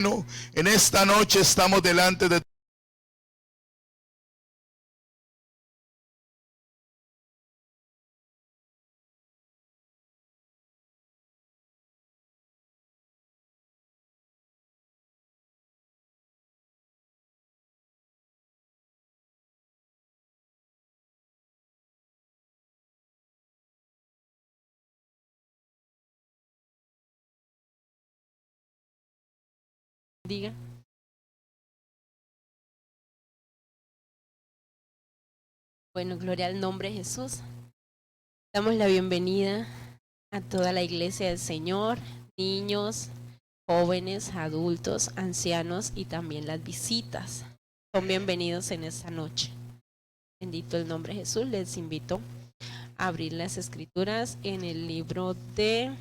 En esta noche estamos delante de Diga. Bueno, gloria al nombre de Jesús. Damos la bienvenida a toda la iglesia del Señor, niños, jóvenes, adultos, ancianos y también las visitas. Son bienvenidos en esta noche. Bendito el nombre de Jesús. Les invito a abrir las escrituras en el libro de...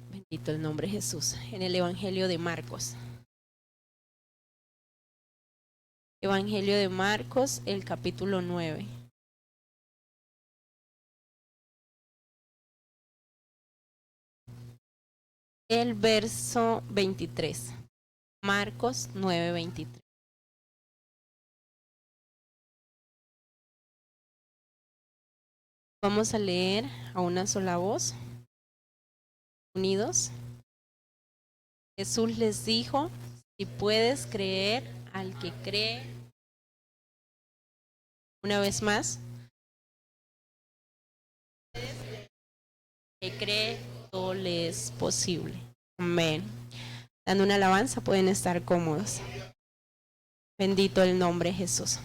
Bendito el nombre de Jesús. En el Evangelio de Marcos. Evangelio de Marcos, el capítulo 9. El verso 23. Marcos 9, 23. Vamos a leer a una sola voz. Unidos. Jesús les dijo, si puedes creer al que cree. Una vez más. Que cree, todo le es posible. Amén. Dando una alabanza pueden estar cómodos. Bendito el nombre de Jesús.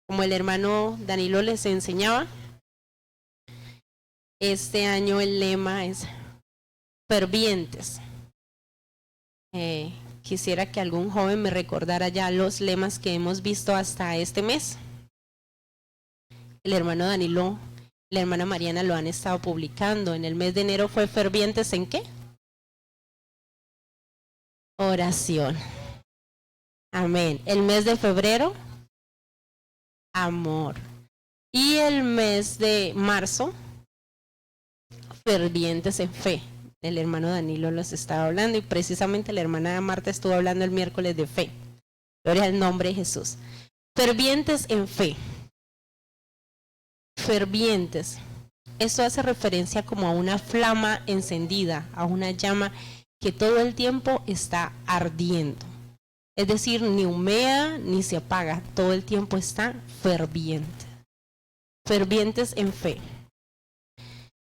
Como el hermano Danilo les enseñaba, este año el lema es fervientes. Quisiera que algún joven me recordara ya los lemas que hemos visto hasta este mes. El hermano Danilo, la hermana Mariana lo han estado publicando. En el mes de enero fue fervientes ¿en qué? Oración. Amén. El mes de febrero, amor. Y el mes de marzo, fervientes en fe. El hermano Danilo los estaba hablando y precisamente la hermana Marta estuvo hablando el miércoles de fe. Gloria al nombre de Jesús. Fervientes en fe. Fervientes. Esto hace referencia como a una flama encendida, a una llama que todo el tiempo está ardiendo. Es decir, ni humea ni se apaga, todo el tiempo está ferviente. Fervientes en fe.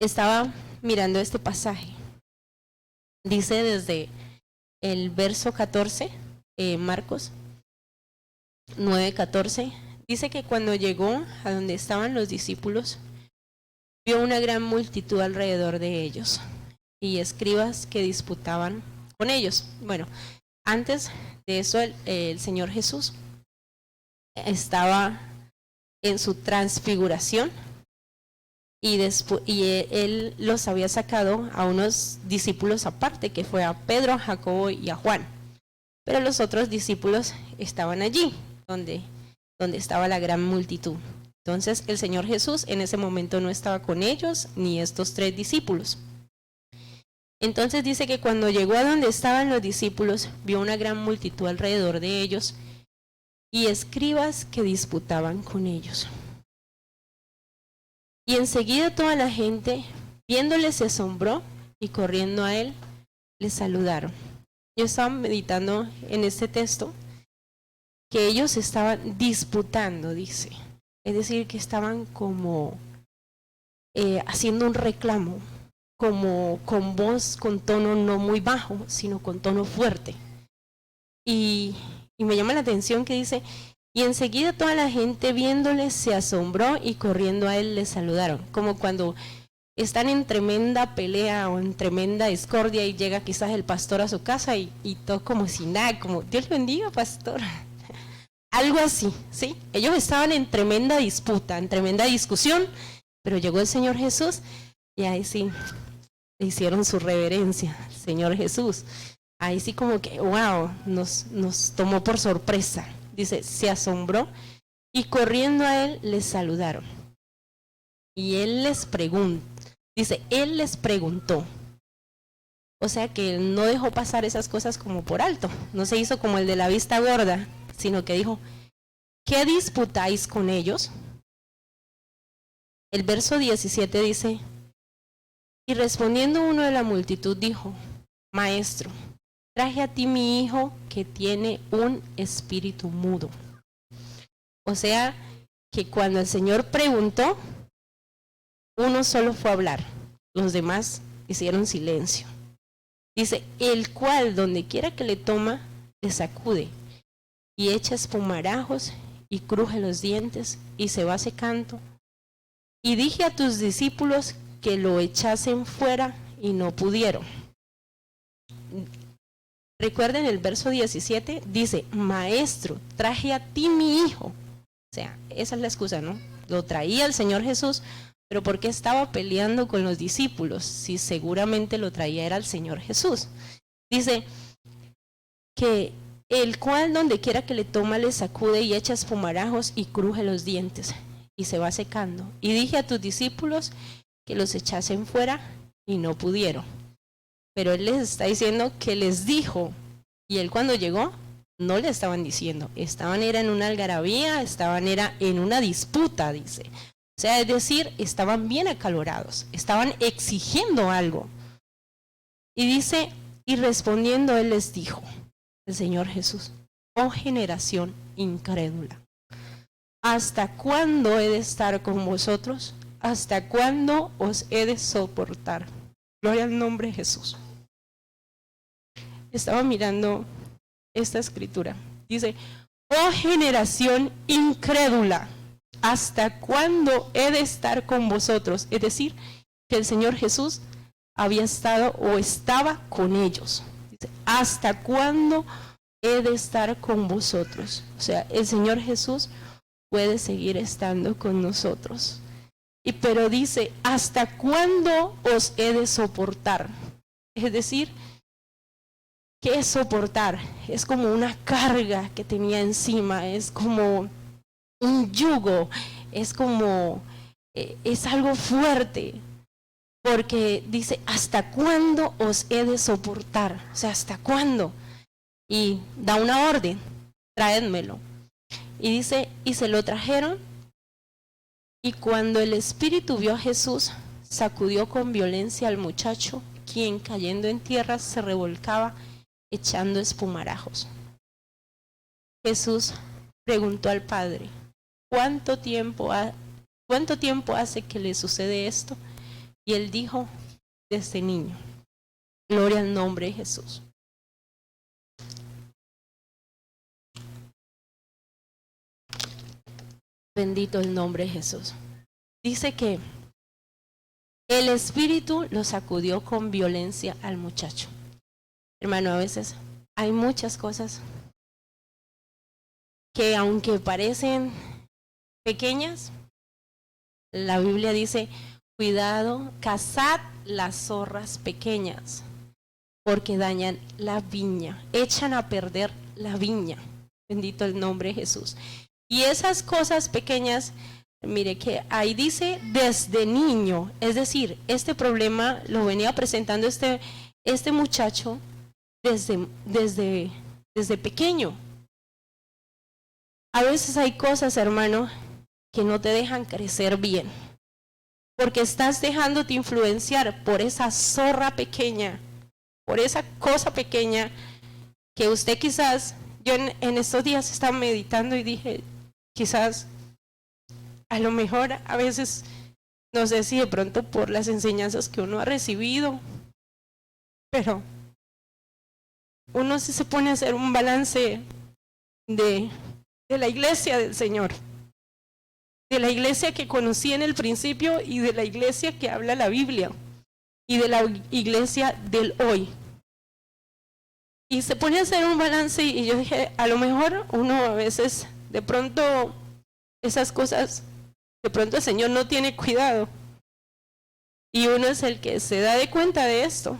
Estaba mirando este pasaje. Dice desde el verso 14, Marcos 9:14, dice que cuando llegó a donde estaban los discípulos, vio una gran multitud alrededor de ellos y escribas que disputaban con ellos. Bueno, antes de eso el Señor Jesús estaba en su transfiguración y él los había sacado a unos discípulos aparte, que fue a Pedro, a Jacobo y a Juan. Pero los otros discípulos estaban allí, donde estaba la gran multitud. Entonces el Señor Jesús en ese momento no estaba con ellos, ni estos 3 discípulos. Entonces dice que cuando llegó a donde estaban los discípulos, vio una gran multitud alrededor de ellos y escribas que disputaban con ellos. Y enseguida toda la gente, viéndole, se asombró y corriendo a él, le saludaron. Yo estaba meditando en este texto que ellos estaban disputando, dice. Es decir, que estaban como haciendo un reclamo, como con voz, con tono no muy bajo, sino con tono fuerte. Y me llama la atención que dice, y enseguida toda la gente viéndole se asombró y corriendo a él le saludaron. Como cuando están en tremenda pelea o en tremenda discordia y llega quizás el pastor a su casa y todo como si nada, como Dios bendiga, pastor. Algo así, ¿sí? Ellos estaban en tremenda disputa, en tremenda discusión, pero llegó el Señor Jesús y ahí sí le hicieron su reverencia al Señor Jesús. Ahí sí como que, wow, nos tomó por sorpresa. Dice, se asombró y corriendo a él les saludaron. Y él les preguntó, dice, él les preguntó, O sea que él no dejó pasar esas cosas como por alto, no se hizo como el de la vista gorda, sino que dijo, ¿qué disputáis con ellos? El verso 17 dice, y respondiendo uno de la multitud dijo, Maestro, traje a ti mi hijo que tiene un espíritu mudo. O sea que cuando el Señor preguntó, uno solo fue a hablar, los demás hicieron silencio. Dice, el cual donde quiera que le toma, le sacude y echa espumarajos y cruje los dientes y se va secando. Y dije a tus discípulos que lo echasen fuera y no pudieron. Recuerden el verso 17, dice, Maestro, traje a ti mi hijo. O sea, esa es la excusa, ¿no? Lo traía el Señor Jesús, pero ¿por qué estaba peleando con los discípulos? Si seguramente lo traía era el Señor Jesús. Dice que el cual donde quiera que le toma le sacude y echa espumarajos y cruje los dientes y se va secando. Y dije a tus discípulos que los echasen fuera y no pudieron. Pero él les está diciendo que les dijo, y él cuando llegó no le estaban diciendo, estaban era en una algarabía, estaban era en una disputa, dice. O sea, es decir, estaban bien acalorados, estaban exigiendo algo. Y dice, y respondiendo él les dijo, el Señor Jesús, oh generación incrédula, ¿hasta cuándo he de estar con vosotros? ¿Hasta cuándo os he de soportar? Gloria al nombre de Jesús. Estaba mirando esta escritura. Dice, oh generación incrédula, ¿hasta cuándo he de estar con vosotros? Es decir, que el Señor Jesús había estado o estaba con ellos. Dice, ¿hasta cuándo he de estar con vosotros? O sea, el Señor Jesús puede seguir estando con nosotros. Pero dice, ¿hasta cuándo os he de soportar? Es decir, ¿qué es soportar? Es como una carga que tenía encima, es como un yugo, es como, es algo fuerte, porque dice, ¿hasta cuándo os he de soportar? O sea, ¿hasta cuándo? Y da una orden, traédmelo. Y dice, y se lo trajeron, y cuando el espíritu vio a Jesús, sacudió con violencia al muchacho, quien cayendo en tierra se revolcaba, echando espumarajos. Jesús preguntó al Padre, ¿cuánto tiempo hace que le sucede esto? Y él dijo, desde niño. Gloria al nombre de Jesús. Bendito el nombre de Jesús. Dice que el espíritu lo sacudió con violencia al muchacho. Hermano, a veces hay muchas cosas que aunque parecen pequeñas, la Biblia dice, cuidado, cazad las zorras pequeñas, porque dañan la viña, echan a perder la viña. Bendito el nombre de Jesús. Y esas cosas pequeñas, mire que ahí dice desde niño, es decir, este problema lo venía presentando este muchacho desde pequeño. A veces hay cosas, hermano, que no te dejan crecer bien, porque estás dejándote influenciar por esa zorra pequeña, por esa cosa pequeña que usted quizás, yo en estos días estaba meditando y dije, quizás, a lo mejor a veces, no sé si de pronto por las enseñanzas que uno ha recibido, pero uno sí se pone a hacer un balance de la iglesia del Señor, de la iglesia que conocí en el principio y de la iglesia que habla la Biblia y de la iglesia del hoy. Y se pone a hacer un balance y yo dije, a lo mejor uno a veces, de pronto, esas cosas, de pronto el Señor no tiene cuidado. Y uno es el que se da de cuenta de esto.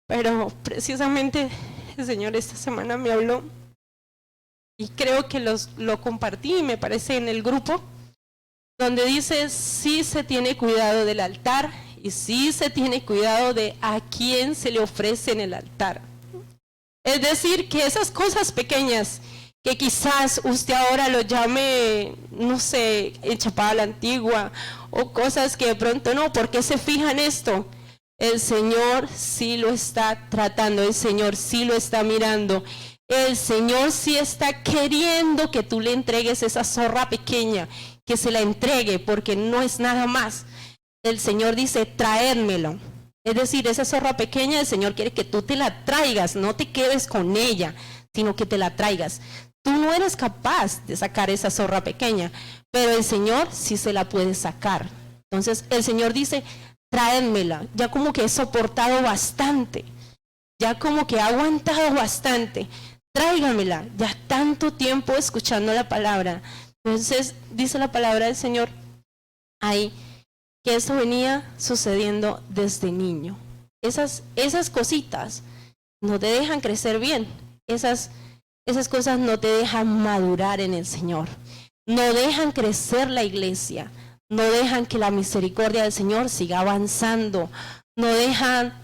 Pero precisamente el Señor esta semana me habló y creo que lo compartí, me parece, en el grupo, donde dice, sí se tiene cuidado del altar y sí se tiene cuidado de a quién se le ofrece en el altar. Es decir, que esas cosas pequeñas que quizás usted ahora lo llame, no sé, enchapada a la antigua, o cosas que de pronto no, ¿por qué se fija en esto? El Señor sí lo está tratando, el Señor sí lo está mirando, el Señor sí está queriendo que tú le entregues esa zorra pequeña, que se la entregue, porque no es nada más. El Señor dice, traédmelo. Es decir, esa zorra pequeña, el Señor quiere que tú te la traigas, no te quedes con ella, sino que te la traigas. Tú no eres capaz de sacar esa zorra pequeña, pero el Señor sí se la puede sacar. Entonces el Señor dice, tráenmela, ya como que he soportado bastante, ya como que he aguantado bastante, tráigamela, ya tanto tiempo escuchando la palabra. Entonces dice la palabra del Señor ahí, que eso venía sucediendo desde niño. Esas cositas no te dejan crecer bien, esas cosas no te dejan madurar en el Señor, no dejan crecer la iglesia, no dejan que la misericordia del Señor siga avanzando, no dejan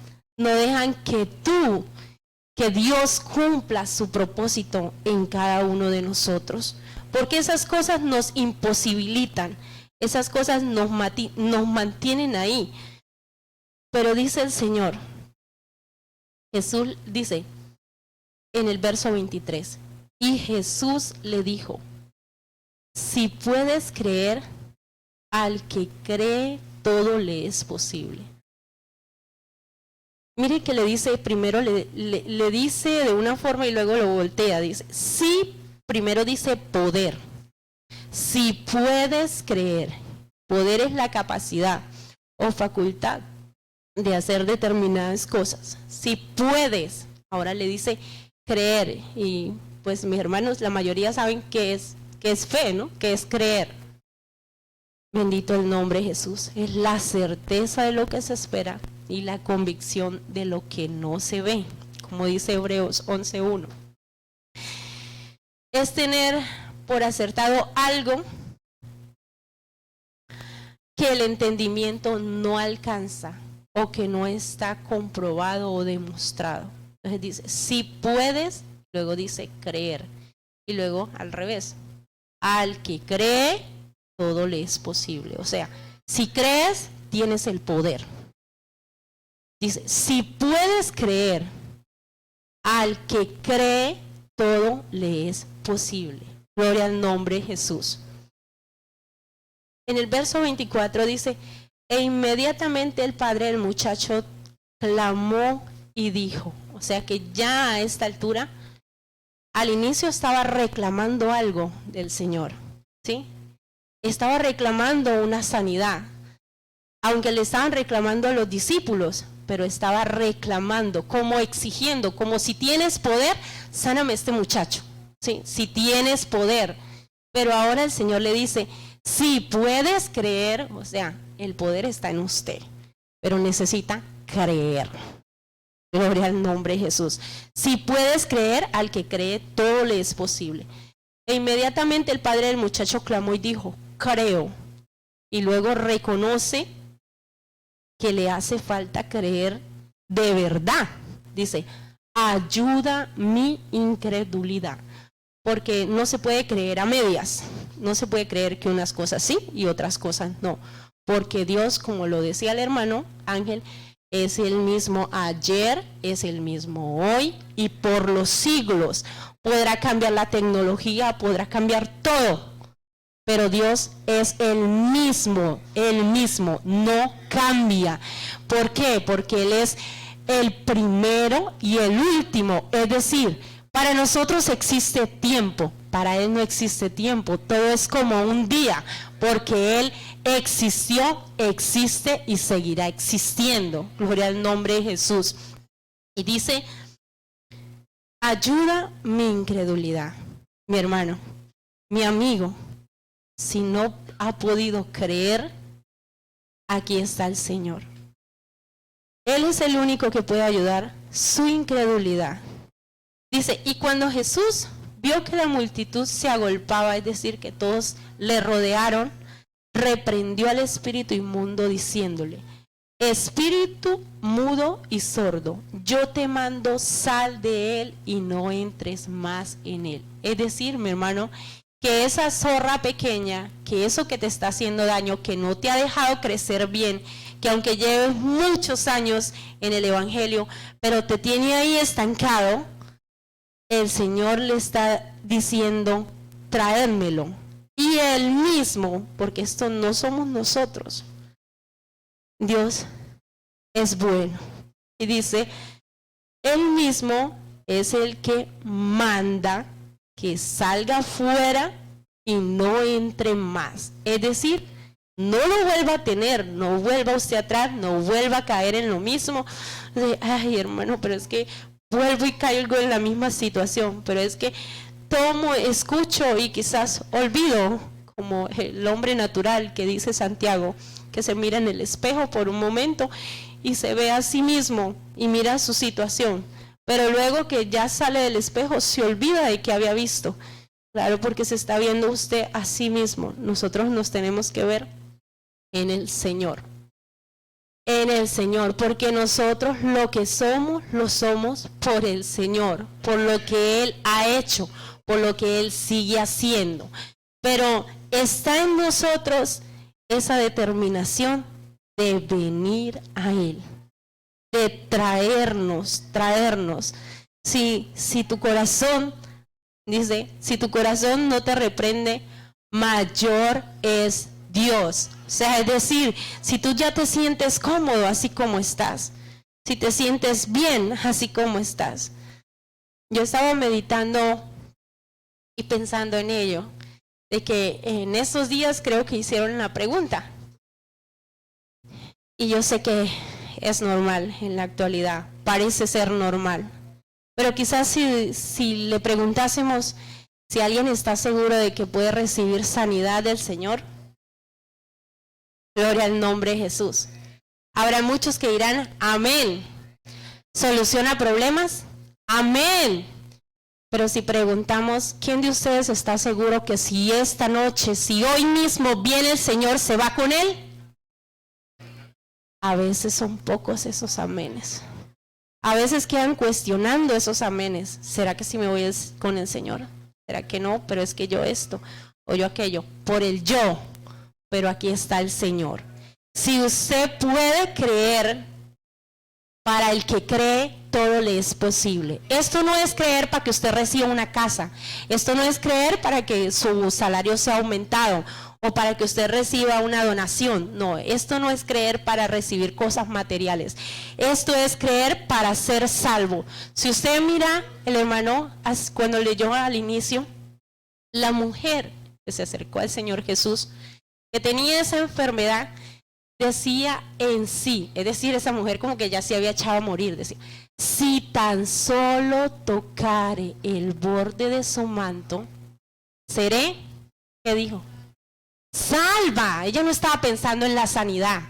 que Dios cumpla su propósito en cada uno de nosotros, porque esas cosas nos imposibilitan, esas cosas nos mantienen ahí. Pero dice el Señor, Jesús dice en el verso 23, y Jesús le dijo, si puedes creer, al que cree todo le es posible. Mire que le dice, primero le dice de una forma y luego lo voltea, dice, sí, primero dice poder, si puedes creer, poder es la capacidad o facultad de hacer determinadas cosas, si puedes, ahora le dice creer, y pues mis hermanos, la mayoría saben que es fe, ¿no? Que es creer. Bendito el nombre de Jesús, es la certeza de lo que se espera y la convicción de lo que no se ve, como dice Hebreos 11:1. Es tener por acertado algo que el entendimiento no alcanza o que no está comprobado o demostrado. Entonces dice, si puedes, luego dice creer, y luego al revés, al que cree, todo le es posible. O sea, si crees, tienes el poder. Dice, si puedes creer, al que cree, todo le es posible. Gloria al nombre de Jesús. En el verso 24 dice, e inmediatamente el padre del muchacho clamó y dijo, o sea que ya a esta altura, al inicio estaba reclamando algo del Señor, ¿sí? Estaba reclamando una sanidad, aunque le estaban reclamando a los discípulos, pero estaba reclamando, como exigiendo, como si tienes poder, sáname a este muchacho, ¿sí? Si tienes poder. Pero ahora el Señor le dice, si puedes creer, o sea, el poder está en usted, pero necesita creer. Gloria al nombre de Jesús. Si puedes creer, al que cree, todo le es posible. E inmediatamente el padre del muchacho clamó y dijo, creo. Y luego reconoce que le hace falta creer de verdad. Dice, ayuda mi incredulidad. Porque no se puede creer a medias. No se puede creer que unas cosas sí y otras cosas no. Porque Dios, como lo decía el hermano Ángel, es el mismo ayer, es el mismo hoy y por los siglos. Podrá cambiar la tecnología, podrá cambiar todo, pero Dios es el mismo, no cambia. ¿Por qué? Porque Él es el primero y el último, es decir, para nosotros existe tiempo, para Él no existe tiempo, todo es como un día, porque Él existió, existe y seguirá existiendo. Gloria al nombre de Jesús. Y dice, ayuda mi incredulidad. Mi hermano, mi amigo, si no ha podido creer, aquí está el Señor. Él es el único que puede ayudar su incredulidad. Dice, y cuando Jesús vio que la multitud se agolpaba, es decir, que todos le rodearon, reprendió al espíritu inmundo diciéndole, espíritu mudo y sordo, yo te mando, sal de él y no entres más en él. Es decir, mi hermano, que esa zorra pequeña, que eso que te está haciendo daño, que no te ha dejado crecer bien, que aunque lleves muchos años en el evangelio, pero te tiene ahí estancado, el Señor le está diciendo, traérmelo. Y él mismo, porque esto no somos nosotros, Dios es bueno. Y dice, él mismo es el que manda que salga fuera y no entre más. Es decir, no lo vuelva a tener, no vuelva usted atrás, no vuelva a caer en lo mismo. Ay, hermano, pero es que vuelvo y caigo en la misma situación, pero es que tomo, escucho y quizás olvido, como el hombre natural que dice Santiago, que se mira en el espejo por un momento y se ve a sí mismo y mira su situación, pero luego que ya sale del espejo se olvida de que había visto. Claro, porque se está viendo usted a sí mismo. Nosotros nos tenemos que ver en el Señor. En el Señor, porque nosotros lo que somos, lo somos por el Señor, por lo que Él ha hecho, por lo que Él sigue haciendo. Pero está en nosotros esa determinación de venir a Él, de traernos. Si tu corazón, dice, si tu corazón no te reprende, mayor es Dios. O sea, es decir, si tú ya te sientes cómodo así como estás, si te sientes bien así como estás. Yo estaba meditando y pensando en ello, de que en estos días creo que hicieron la pregunta. Y yo sé que es normal en la actualidad, parece ser normal. Pero quizás si le preguntásemos si alguien está seguro de que puede recibir sanidad del Señor, gloria al nombre de Jesús. Habrá muchos que dirán, amén. ¿Soluciona problemas? Amén. Pero si preguntamos, ¿quién de ustedes está seguro que si esta noche, si hoy mismo viene el Señor, se va con Él? A veces son pocos esos amenes. A veces quedan cuestionando esos amenes. ¿Será que si me voy con el Señor? ¿Será que no? Pero es que yo esto o yo aquello. Por el yo. Pero aquí está el Señor. Si usted puede creer, para el que cree, todo le es posible. Esto no es creer para que usted reciba una casa. Esto no es creer para que su salario sea aumentado o para que usted reciba una donación. No, esto no es creer para recibir cosas materiales. Esto es creer para ser salvo. Si usted mira, el hermano, cuando leyó al inicio, la mujer que se acercó al Señor Jesús, que tenía esa enfermedad, decía en sí, es decir, esa mujer como que ya se había echado a morir, decía, si tan solo tocare el borde de su manto, seré, ¿qué dijo? Salva. Ella no estaba pensando en la sanidad,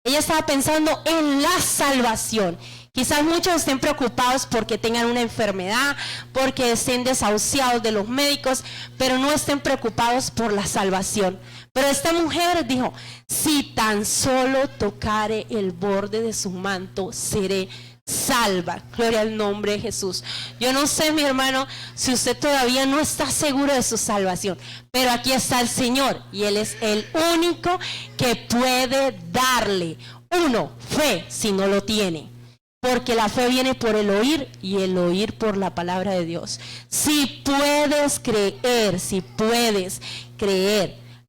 ella estaba pensando en la salvación. Quizás muchos estén preocupados porque tengan una enfermedad, porque estén desahuciados de los médicos, pero no estén preocupados por la salvación. Pero esta mujer dijo, si tan solo tocare el borde de su manto, seré salva. Gloria al nombre de Jesús. Yo no sé, mi hermano, si usted todavía no está seguro de su salvación, pero aquí está el Señor y Él es el único que puede darle, uno, fe si no lo tiene. Porque la fe viene por el oír y el oír por la palabra de Dios. Si puedes creer,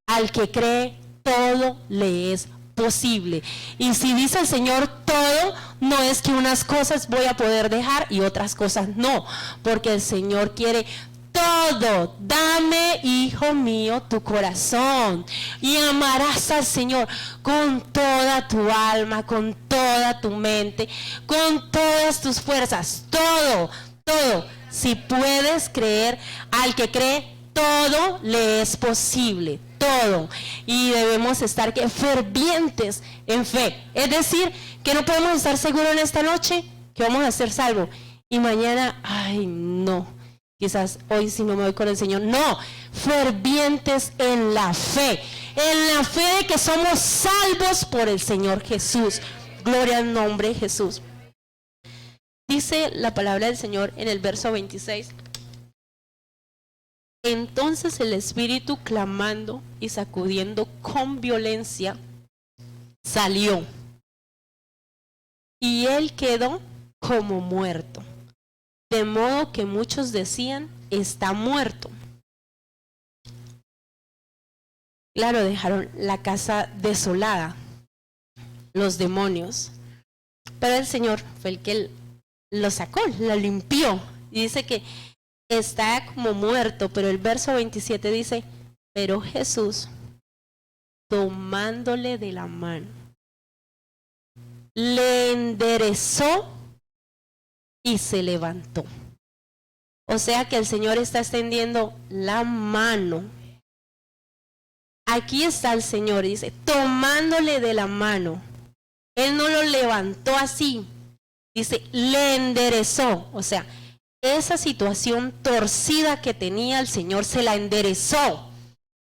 al que cree, todo le es posible. Y si dice el Señor todo, no es que unas cosas voy a poder dejar y otras cosas no. Porque el Señor quiere todo. Dame, hijo mío, tu corazón y amarás al Señor con toda tu alma, con toda tu mente, con todas tus fuerzas, todo. Si puedes creer, al que cree, todo le es posible, todo. Y debemos estar fervientes en fe. Es decir, que no podemos estar seguros en esta noche que vamos a ser salvos y mañana, ay no, quizás hoy si no me voy con el Señor. No, fervientes en la fe de que somos salvos por el Señor Jesús. Gloria al nombre de Jesús. Dice la palabra del Señor en el verso 26. Entonces el espíritu, clamando y sacudiendo con violencia, salió. Y él quedó como muerto. De modo que muchos decían, está muerto. Claro, dejaron la casa desolada, los demonios. Pero el Señor fue el que lo sacó, lo limpió. Y dice que está como muerto, pero el verso 27 dice, pero Jesús, tomándole de la mano, le enderezó y se levantó. O sea que el Señor está extendiendo la mano. Aquí está el Señor, dice, tomándole de la mano. Él no lo levantó así, dice, le enderezó. O sea, esa situación torcida que tenía el Señor se la enderezó.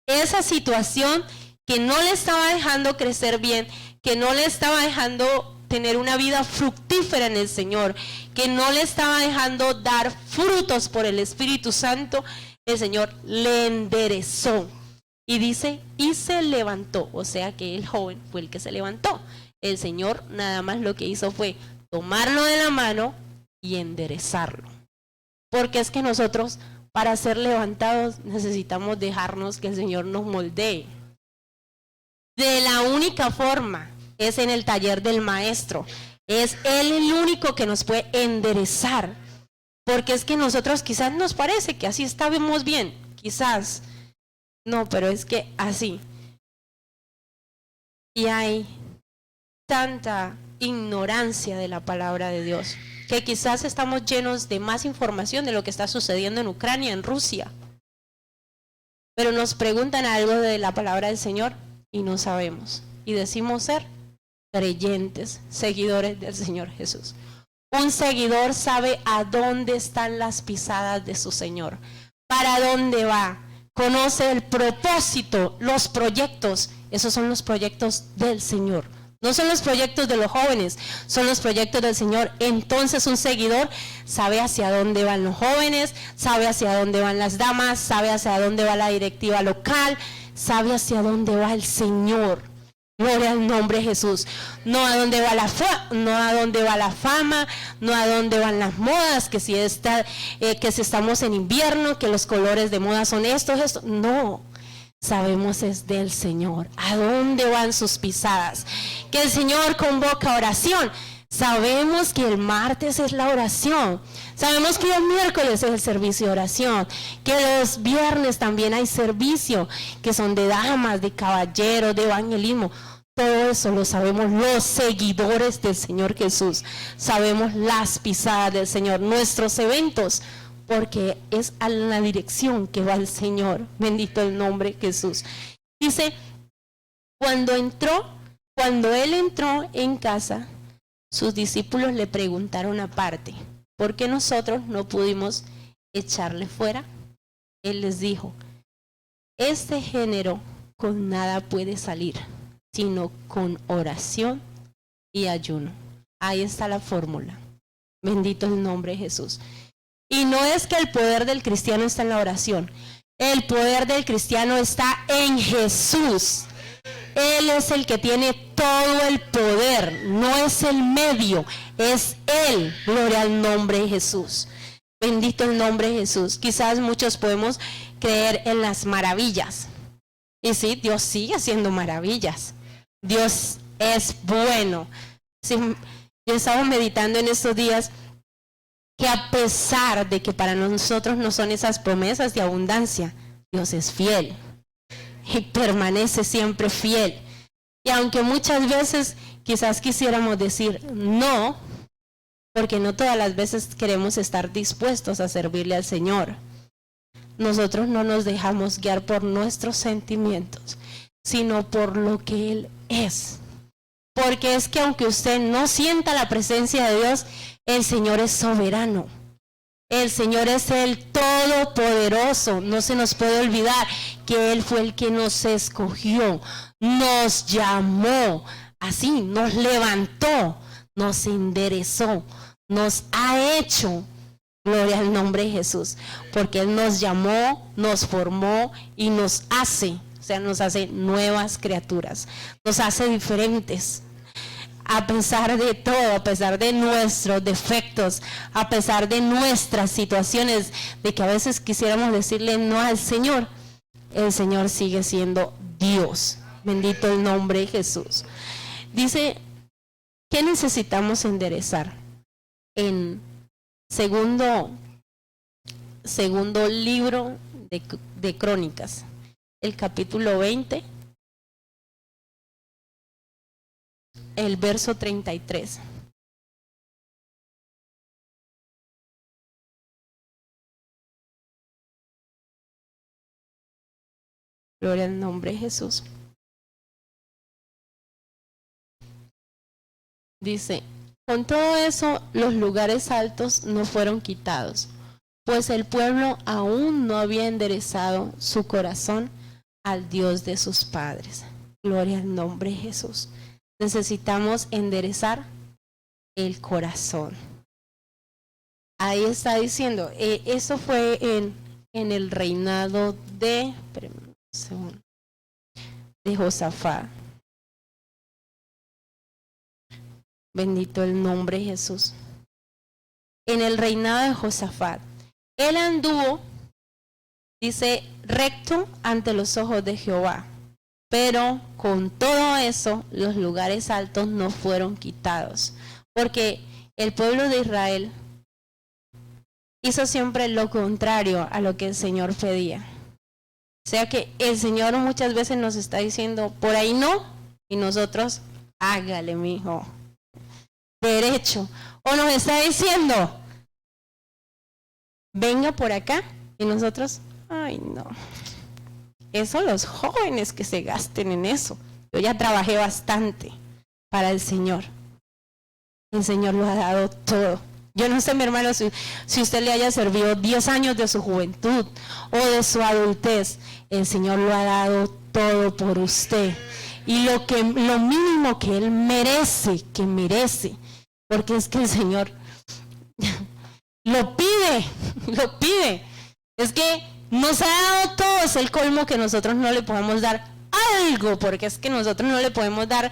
Esa situación que no le estaba dejando crecer bien, que no le estaba dejando tener una vida fructífera en el Señor, que no le estaba dejando dar frutos por el Espíritu Santo, el Señor le enderezó. Y dice, y se levantó. O sea que el joven fue el que se levantó. El Señor nada más lo que hizo fue tomarlo de la mano y enderezarlo. Porque es que nosotros, para ser levantados, necesitamos dejarnos que el Señor nos moldee. De la única forma es en el taller del maestro. Es Él el único que nos puede enderezar. Porque es que nosotros quizás nos parece que así estábamos bien. Quizás. No, pero es que así. Y hay tanta ignorancia de la palabra de Dios, que quizás estamos llenos de más información de lo que está sucediendo en Ucrania, en Rusia. Pero nos preguntan algo de la palabra del Señor y no sabemos. Y decimos ser creyentes, seguidores del Señor Jesús. Un seguidor sabe a dónde están las pisadas de su Señor, para dónde va, conoce el propósito, los proyectos. Esos son los proyectos del Señor. No son los proyectos de los jóvenes, son los proyectos del Señor. Entonces un seguidor sabe hacia dónde van los jóvenes, sabe hacia dónde van las damas, sabe hacia dónde va la directiva local, sabe hacia dónde va el Señor. Gloria al nombre de Jesús. No a dónde va no a dónde va la fama, no a dónde van las modas, que si estamos en invierno, que los colores de moda son estos. No. Sabemos es del Señor. ¿A dónde van sus pisadas? Que el Señor convoca oración. Sabemos que el martes es la oración. Sabemos que el miércoles es el servicio de oración. Que los viernes también hay servicio, que son de damas, de caballeros, de evangelismo. Todo eso lo sabemos los seguidores del Señor Jesús. Sabemos las pisadas del Señor, nuestros eventos, porque es a la dirección que va el Señor. Bendito el nombre de Jesús. Dice, cuando Él entró en casa, sus discípulos le preguntaron aparte, ¿por qué nosotros no pudimos echarle fuera? Él les dijo, este género con nada puede salir, sino con oración y ayuno. Ahí está la fórmula. Bendito el nombre de Jesús. Y no es que el poder del cristiano está en la oración. El poder del cristiano está en Jesús. Él es el que tiene todo el poder. No es el medio, es Él. Gloria al nombre de Jesús. Bendito el nombre de Jesús. Quizás muchos podemos creer en las maravillas. Y sí, Dios sigue haciendo maravillas. Dios es bueno. Sí, yo estaba meditando en estos días que a pesar de que para nosotros no son esas promesas de abundancia, Dios es fiel y permanece siempre fiel. Y aunque muchas veces quizás quisiéramos decir no, porque no todas las veces queremos estar dispuestos a servirle al Señor, nosotros no nos dejamos guiar por nuestros sentimientos, sino por lo que Él es. Porque es que aunque usted no sienta la presencia de Dios, el Señor es soberano. El Señor es el todopoderoso. No se nos puede olvidar que Él fue el que nos escogió, nos llamó así, nos levantó, nos enderezó, nos ha hecho, gloria al nombre de Jesús, porque Él nos llamó, nos formó y nos hace, o sea, nos hace nuevas criaturas, nos hace diferentes. A pesar de todo, a pesar de nuestros defectos, a pesar de nuestras situaciones, de que a veces quisiéramos decirle no al Señor, el Señor sigue siendo Dios. Bendito el nombre de Jesús. Dice, ¿qué necesitamos enderezar? En segundo libro de Crónicas, el capítulo 20, el verso 33. Gloria al nombre de Jesús. Dice, con todo eso los lugares altos no fueron quitados, pues el pueblo aún no había enderezado su corazón al Dios de sus padres. Gloria al nombre de Jesús. Necesitamos enderezar el corazón. Ahí está diciendo, eso fue en el reinado de Josafat. Bendito el nombre de Jesús. En el reinado de Josafat, él anduvo, dice, recto ante los ojos de Jehová. Pero con todo eso, los lugares altos no fueron quitados, porque el pueblo de Israel hizo siempre lo contrario a lo que el Señor pedía. O sea que el Señor muchas veces nos está diciendo, por ahí no, y nosotros, hágale, mijo, derecho. O nos está diciendo, venga por acá, y nosotros, ay no. Eso los jóvenes que se gasten en eso. Yo ya trabajé bastante para el Señor. El Señor lo ha dado todo. Yo no sé, mi hermano, si usted le haya servido 10 años de su juventud o de su adultez. El Señor lo ha dado todo por usted. Y lo mínimo que Él merece, porque es que el Señor lo pide. Es que nos ha dado todo, es el colmo que nosotros no le podemos dar algo, porque es que nosotros no le podemos dar,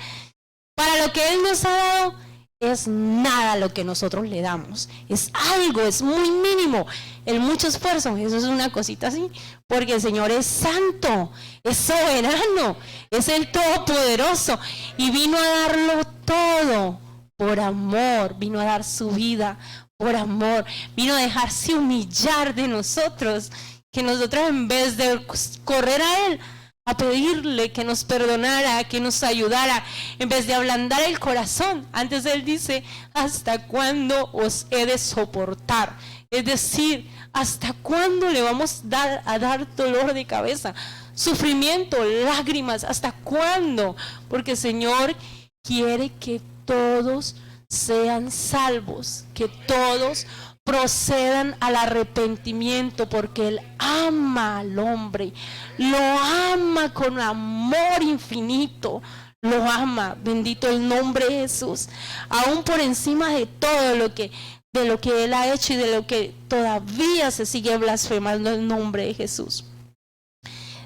para lo que Él nos ha dado, es nada lo que nosotros le damos, es algo, es muy mínimo, el mucho esfuerzo, eso es una cosita así, porque el Señor es santo, es soberano, es el todopoderoso, y vino a darlo todo por amor, vino a dar su vida por amor, vino a dejarse humillar de nosotros, que nosotros en vez de correr a Él, a pedirle que nos perdonara, que nos ayudara, en vez de ablandar el corazón, antes Él dice, ¿hasta cuándo os he de soportar? Es decir, ¿hasta cuándo le vamos a dar dolor de cabeza, sufrimiento, lágrimas? ¿Hasta cuándo? Porque el Señor quiere que todos sean salvos, que todos procedan al arrepentimiento, porque Él ama al hombre, lo ama con amor infinito, lo ama, bendito el nombre de Jesús, aún por encima de todo de lo que Él ha hecho y de lo que todavía se sigue blasfemando el nombre de Jesús.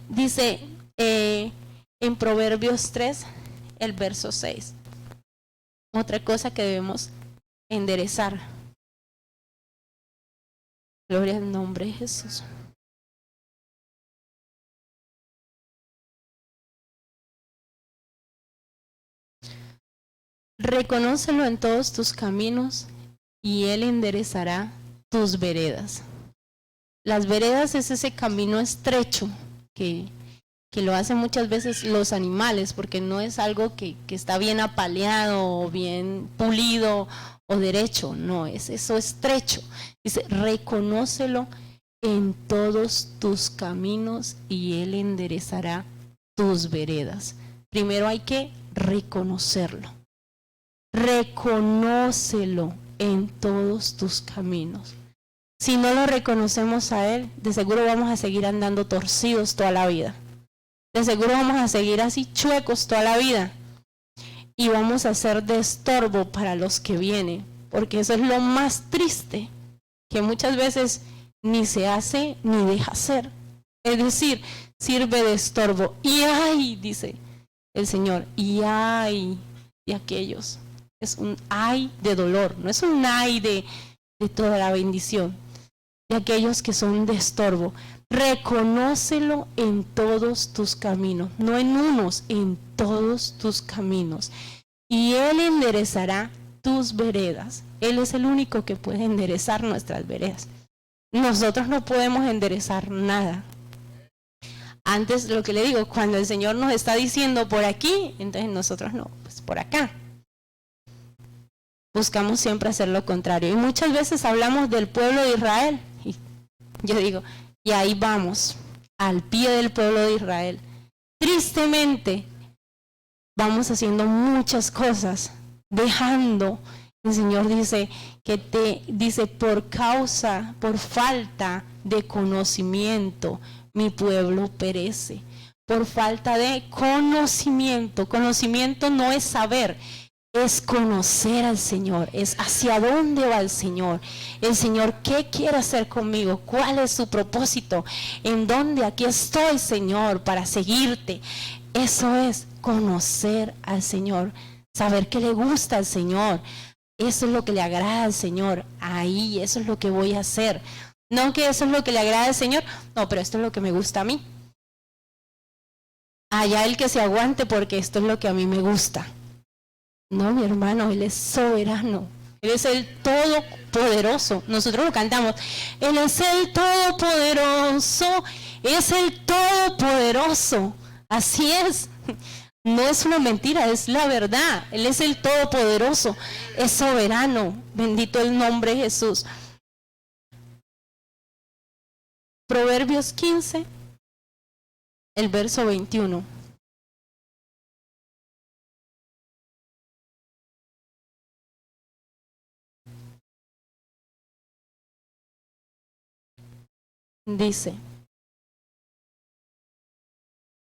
Dice en Proverbios 3, el verso 6, otra cosa que debemos enderezar. Gloria al nombre de Jesús. Reconócelo en todos tus caminos y Él enderezará tus veredas. Las veredas es ese camino estrecho que lo hacen muchas veces los animales, porque no es algo que está bien apaleado o bien pulido o derecho, no, es eso estrecho. Dice, reconócelo en todos tus caminos y Él enderezará tus veredas. Primero hay que reconocerlo. Reconócelo en todos tus caminos. Si no lo reconocemos a Él, de seguro vamos a seguir andando torcidos toda la vida. De seguro vamos a seguir así chuecos toda la vida. y vamos a ser de estorbo para los que vienen, porque eso es lo más triste, que muchas veces ni se hace ni deja hacer. Es decir, sirve de estorbo. Y ay, dice el Señor, y ay de aquellos. Es un ay de dolor, no es un ay de toda la bendición. De aquellos que son de estorbo. Reconócelo en todos tus caminos, no en unos, en todos tus caminos. Y Él enderezará tus veredas. Él es el único que puede enderezar nuestras veredas. Nosotros no podemos enderezar nada. Antes, lo que le digo, cuando el Señor nos está diciendo por aquí, entonces nosotros no, pues por acá. Buscamos siempre hacer lo contrario. Y muchas veces hablamos del pueblo de Israel. Y yo digo, y ahí vamos, al pie del pueblo de Israel. Tristemente, vamos haciendo muchas cosas, dejando. El Señor dice por falta de conocimiento, mi pueblo perece. Por falta de conocimiento. Conocimiento no es saber, es conocer al Señor, es hacia dónde va el Señor, qué quiere hacer conmigo, cuál es su propósito, en dónde, aquí estoy, Señor, para seguirte. Eso es conocer al Señor, saber qué le gusta al Señor, eso es lo que le agrada al Señor, ahí, eso es lo que voy a hacer. No que eso es lo que le agrada al Señor, no, pero esto es lo que me gusta a mí. Allá el que se aguante porque esto es lo que a mí me gusta. No, mi hermano, Él es soberano. Él es el todopoderoso. Nosotros lo cantamos. Él es el todopoderoso. Es el todopoderoso. Así es. No es una mentira, es la verdad. Él es el todopoderoso. Es soberano. Bendito el nombre de Jesús. Proverbios 15, el verso 21. Dice,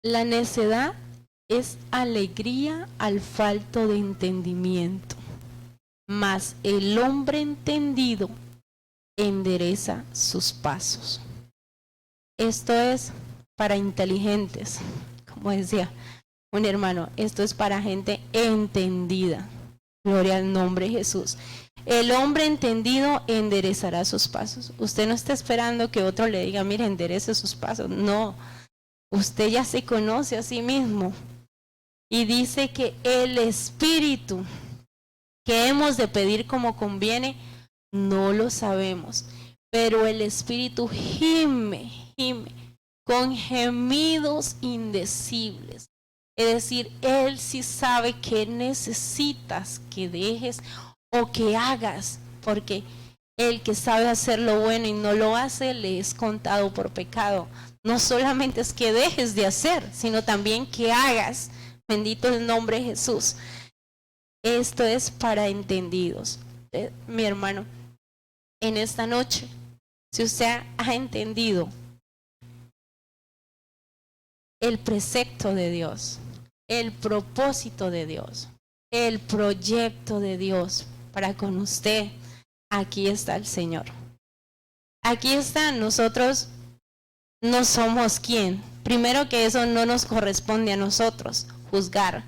la necedad es alegría al falto de entendimiento, mas el hombre entendido endereza sus pasos. Esto es para inteligentes, como decía un hermano, esto es para gente entendida. Gloria al nombre de Jesús. El hombre entendido enderezará sus pasos. Usted no está esperando que otro le diga, mire, enderece sus pasos. No, usted ya se conoce a sí mismo. Y dice que el Espíritu que hemos de pedir como conviene, no lo sabemos. Pero el Espíritu gime con gemidos indecibles. Es decir, Él sí sabe que necesitas que dejes o que hagas, porque el que sabe hacer lo bueno y no lo hace, le es contado por pecado. No solamente es que dejes de hacer, sino también que hagas. Bendito el nombre de Jesús. Esto es para entendidos. Mi hermano, en esta noche, si usted ha entendido el precepto de Dios, el propósito de Dios, el proyecto de Dios para con usted, aquí está el Señor. Aquí está. Nosotros no somos quien. Primero que eso no nos corresponde a nosotros juzgar,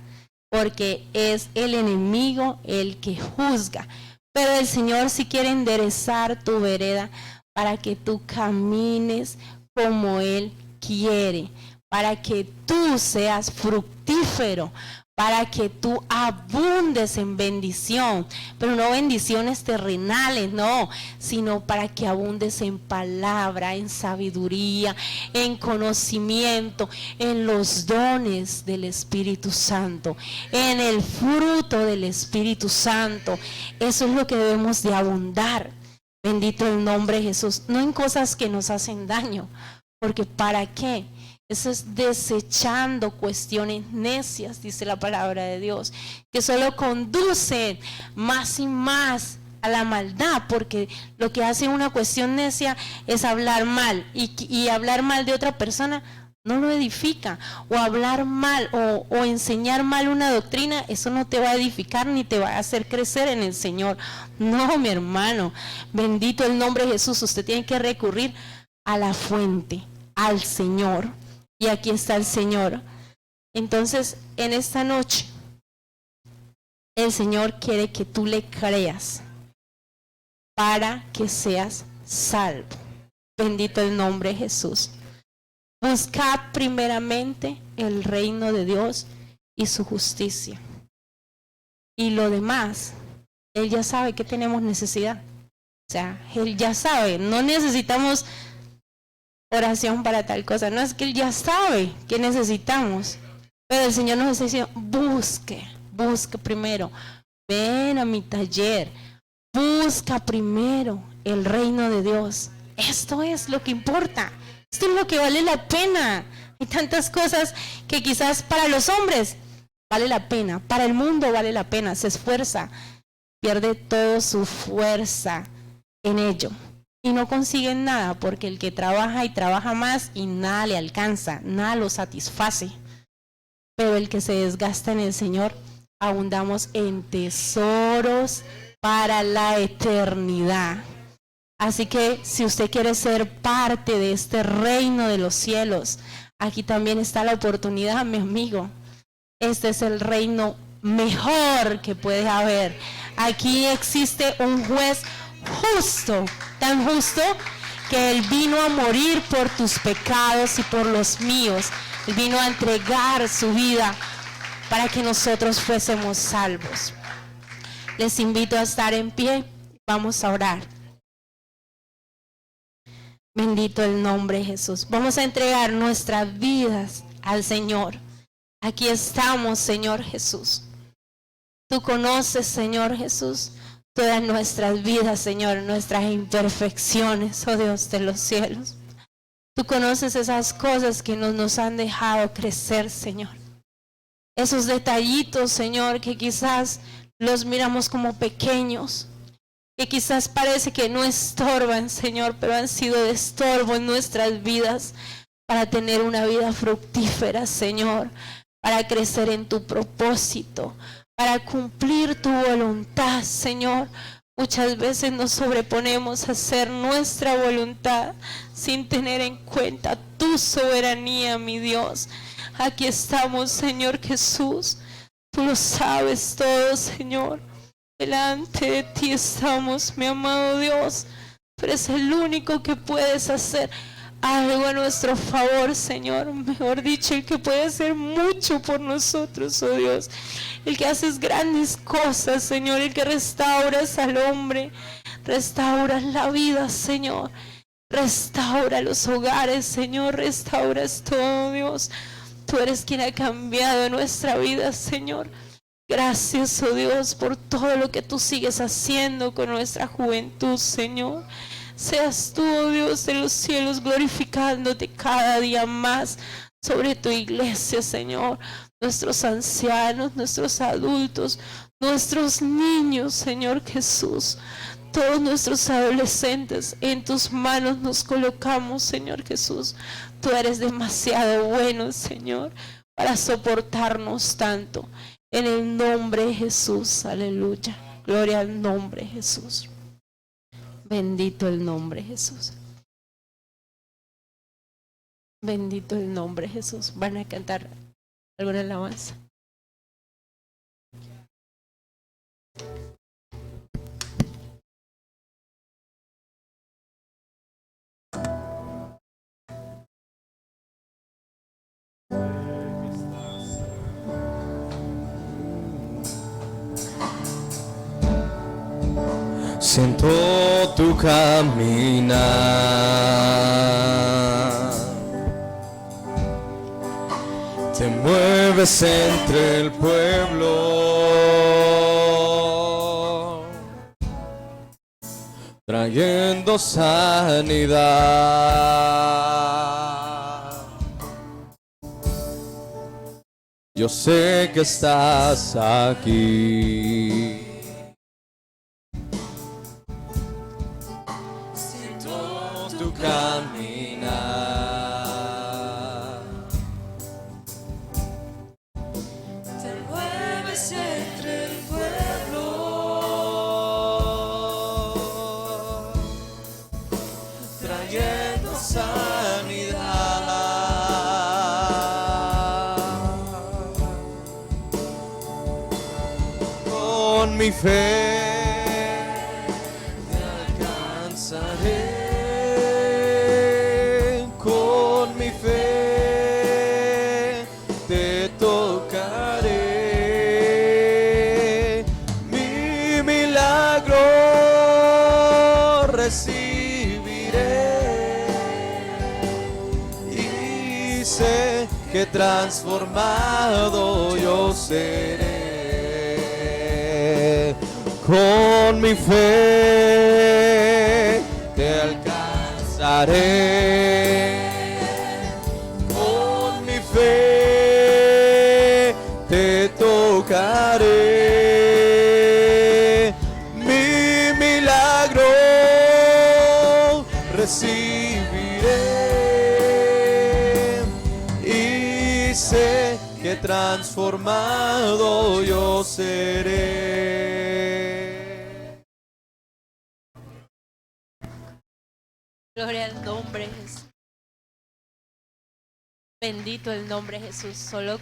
porque es el enemigo el que juzga. Pero el Señor sí quiere enderezar tu vereda para que tú camines como Él quiere, para que tú seas fructífero, para que tú abundes en bendición, pero no bendiciones terrenales, no, sino para que abundes en palabra, en sabiduría, en conocimiento, en los dones del Espíritu Santo, en el fruto del Espíritu Santo. Eso es lo que debemos de abundar. Bendito el nombre de Jesús, no en cosas que nos hacen daño, porque ¿para qué? Eso es desechando cuestiones necias, dice la palabra de Dios, que solo conducen más y más a la maldad, porque lo que hace una cuestión necia es hablar mal, y hablar mal de otra persona no lo edifica. O hablar mal o enseñar mal una doctrina, eso no te va a edificar ni te va a hacer crecer en el Señor. No, mi hermano, bendito el nombre de Jesús. Usted tiene que recurrir a la fuente, al Señor. Y aquí está el Señor. Entonces, en esta noche, el Señor quiere que tú le creas para que seas salvo. Bendito el nombre de Jesús. Buscad primeramente el reino de Dios y su justicia. Y lo demás, Él ya sabe que tenemos necesidad. O sea, Él ya sabe, no necesitamos oración para tal cosa. No, es que Él ya sabe que necesitamos. Pero el Señor nos está diciendo, busque primero. Ven a mi taller. Busca primero el reino de Dios. Esto es lo que importa. Esto es lo que vale la pena. Hay tantas cosas que quizás para los hombres vale la pena. Para el mundo vale la pena. Se esfuerza. Pierde toda su fuerza en ello. Y no consiguen nada porque el que trabaja y trabaja más y nada le alcanza. Nada lo satisface. Pero el que se desgasta en el Señor, abundamos en tesoros para la eternidad. Así que si usted quiere ser parte de este reino de los cielos, aquí también está la oportunidad, mi amigo. Este es el reino mejor que puede haber. Aquí existe un juez justo, tan justo que Él vino a morir por tus pecados y por los míos. Él vino a entregar su vida para que nosotros fuésemos salvos. Les invito a estar en pie. Vamos a orar. Bendito el nombre de Jesús. Vamos a entregar nuestras vidas al Señor. Aquí estamos, Señor Jesús. Tú conoces, Señor Jesús, todas nuestras vidas, Señor, nuestras imperfecciones, oh Dios de los cielos. Tú conoces esas cosas que nos han dejado crecer, Señor. Esos detallitos, Señor, que quizás los miramos como pequeños, que quizás parece que no estorban, Señor, pero han sido de estorbo en nuestras vidas para tener una vida fructífera, Señor, para crecer en tu propósito, para cumplir tu voluntad, Señor. Muchas veces nos sobreponemos a hacer nuestra voluntad sin tener en cuenta tu soberanía, mi Dios. Aquí estamos, Señor Jesús. Tú lo sabes todo, Señor. Delante de ti estamos, mi amado Dios. Tú eres el único que puedes hacer algo a nuestro favor, Señor. Mejor dicho, el que puede hacer mucho por nosotros, oh Dios. El que haces grandes cosas, Señor. El que restauras al hombre. Restauras la vida, Señor. Restaura los hogares, Señor. Restauras todo, Dios. Tú eres quien ha cambiado nuestra vida, Señor. Gracias, oh Dios, por todo lo que tú sigues haciendo con nuestra juventud, Señor. Seas tú, oh Dios de los cielos, glorificándote cada día más sobre tu iglesia, Señor. Nuestros ancianos, nuestros adultos, nuestros niños, Señor Jesús. Todos nuestros adolescentes, en tus manos nos colocamos, Señor Jesús. Tú eres demasiado bueno, Señor, para soportarnos tanto. En el nombre de Jesús, aleluya. Gloria al nombre de Jesús. Bendito el nombre de Jesús. Bendito el nombre de Jesús. ¿Van a cantar alguna alabanza? Siento tu caminar, te mueves entre el pueblo, trayendo sanidad. Yo sé que estás aquí. Caminar, mi fe te alcanzaré, con mi fe te tocaré, mi milagro recibiré y sé que transformado yo seré. Con mi fe te alcanzaré, con mi fe te tocaré, mi milagro recibiré y sé que transformado yo seré. Gloria al nombre de Jesús. Bendito el nombre de Jesús. Solo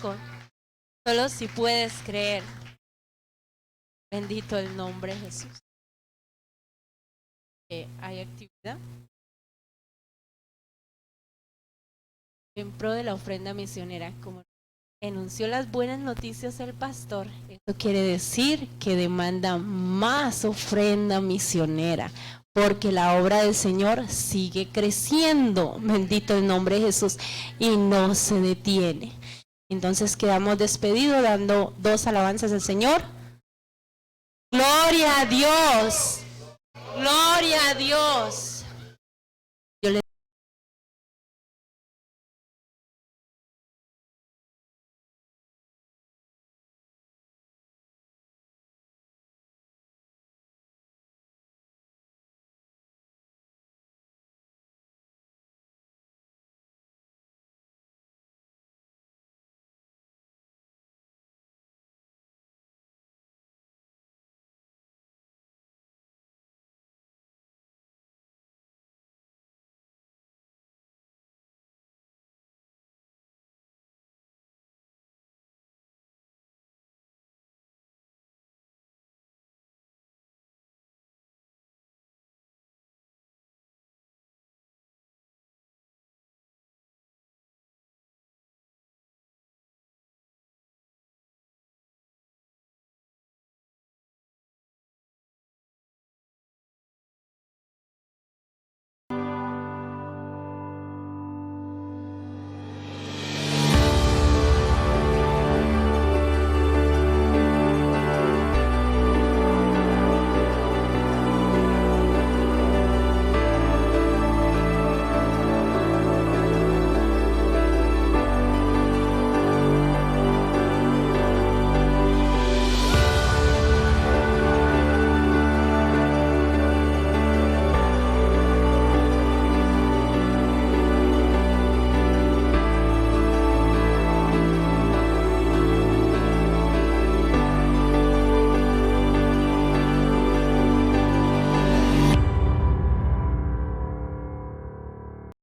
si puedes creer. Bendito el nombre de Jesús. Hay actividad en pro de la ofrenda misionera. Como enunció las buenas noticias el pastor, esto quiere decir que demanda más ofrenda misionera, porque la obra del Señor sigue creciendo, bendito el nombre de Jesús, y no se detiene. Entonces quedamos despedidos dando 2 alabanzas al Señor. Gloria a Dios, gloria a Dios.